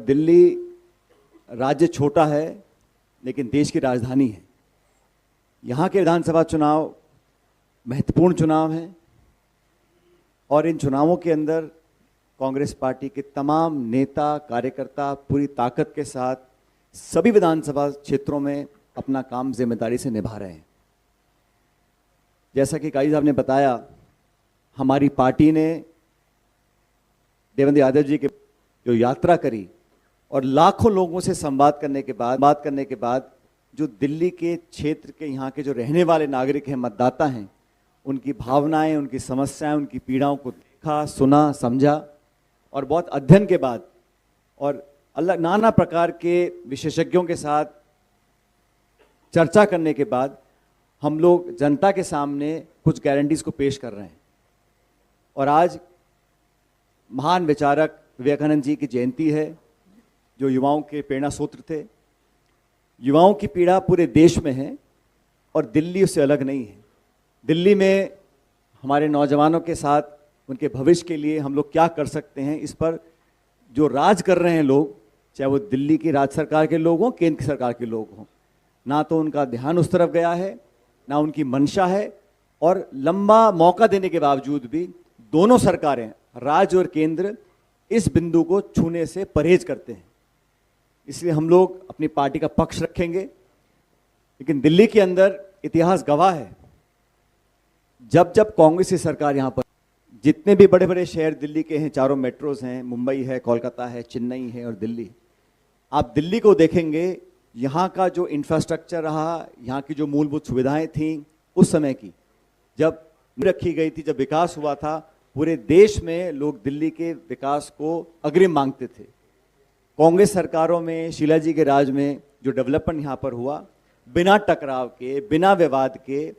दिल्ली राज्य छोटा है लेकिन देश की राजधानी है। यहाँ के विधानसभा चुनाव महत्वपूर्ण चुनाव हैं और इन चुनावों के अंदर कांग्रेस पार्टी के तमाम नेता कार्यकर्ता पूरी ताकत के साथ सभी विधानसभा क्षेत्रों में अपना काम जिम्मेदारी से निभा रहे हैं। जैसा कि काजी साहब ने बताया, हमारी पार्टी ने देवेंद्र यादव जी की जो यात्रा करी और लाखों लोगों से बात करने के बाद जो दिल्ली के क्षेत्र के यहाँ के जो रहने वाले नागरिक हैं, मतदाता हैं, उनकी भावनाएं, उनकी समस्याएं, उनकी पीड़ाओं को देखा, सुना, समझा और बहुत अध्ययन के बाद और अलग नाना प्रकार के विशेषज्ञों के साथ चर्चा करने के बाद हम लोग जनता के सामने कुछ गारंटीज को पेश कर रहे हैं। और आज महान विचारक विवेकानंद जी की जयंती है, जो युवाओं के प्रेरणा सूत्र थे। युवाओं की पीड़ा पूरे देश में है और दिल्ली उससे अलग नहीं है। दिल्ली में हमारे नौजवानों के साथ उनके भविष्य के लिए हम लोग क्या कर सकते हैं, इस पर जो राज कर रहे हैं लोग, चाहे वो दिल्ली की राज्य सरकार के लोग हों, केंद्र की सरकार के लोग हों, ना तो उनका ध्यान उस तरफ गया है, ना उनकी मंशा है। और लंबा मौका देने के बावजूद भी दोनों सरकारें, राज्य और केंद्र, इस बिंदु को छूने से परहेज करते हैं। इसलिए हम लोग अपनी पार्टी का पक्ष रखेंगे। लेकिन दिल्ली के अंदर इतिहास गवाह है, जब जब कांग्रेस की सरकार यहाँ पर, जितने भी बड़े बड़े शहर दिल्ली के हैं, चारों मेट्रोज हैं, मुंबई है, कोलकाता है, चेन्नई है और दिल्ली, आप दिल्ली को देखेंगे, यहाँ का जो इंफ्रास्ट्रक्चर रहा, यहाँ की जो मूलभूत सुविधाएं थी उस समय की, जब रखी गई थी, जब विकास हुआ था, पूरे देश में लोग दिल्ली के विकास को अग्रिम मांगते थे। कांग्रेस सरकारों में, शीला जी के राज में जो डेवलपमेंट यहाँ पर हुआ, बिना टकराव के, बिना विवाद के,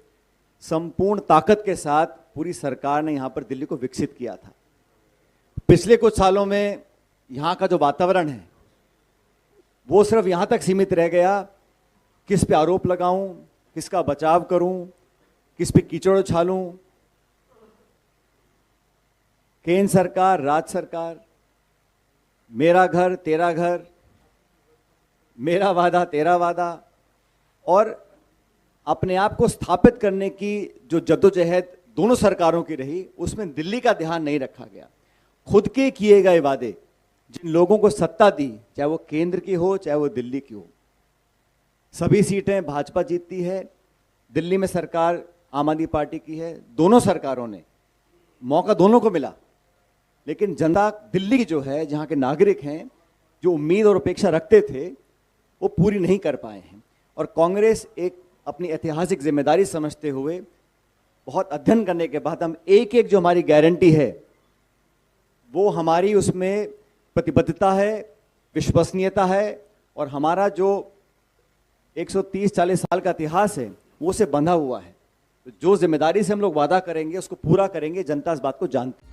संपूर्ण ताकत के साथ पूरी सरकार ने यहाँ पर दिल्ली को विकसित किया था। पिछले कुछ सालों में यहाँ का जो वातावरण है वो सिर्फ यहाँ तक सीमित रह गया, किस पे आरोप लगाऊं, किसका बचाव करूं, किस पे कीचड़ उछालूं। केंद्र सरकार, राज्य सरकार, मेरा घर तेरा घर, मेरा वादा तेरा वादा, और अपने आप को स्थापित करने की जो जद्दोजहद दोनों सरकारों की रही, उसमें दिल्ली का ध्यान नहीं रखा गया। खुद के किए गए वादे, जिन लोगों को सत्ता दी, चाहे वो केंद्र की हो चाहे वो दिल्ली की हो, सभी सीटें भाजपा जीतती है। दिल्ली में सरकार आम आदमी पार्टी की है। दोनों सरकारों ने मौका दोनों को मिला, लेकिन जनता दिल्ली की जो है, जहाँ के नागरिक हैं, जो उम्मीद और अपेक्षा रखते थे, वो पूरी नहीं कर पाए हैं। और कांग्रेस एक अपनी ऐतिहासिक जिम्मेदारी समझते हुए, बहुत अध्ययन करने के बाद, हम एक एक जो हमारी गारंटी है, वो हमारी उसमें प्रतिबद्धता है, विश्वसनीयता है, और हमारा जो 130-40 साल का इतिहास है वो से बंधा हुआ है। तो जो जिम्मेदारी से हम लोग वादा करेंगे उसको पूरा करेंगे। जनता इस बात को जानती है।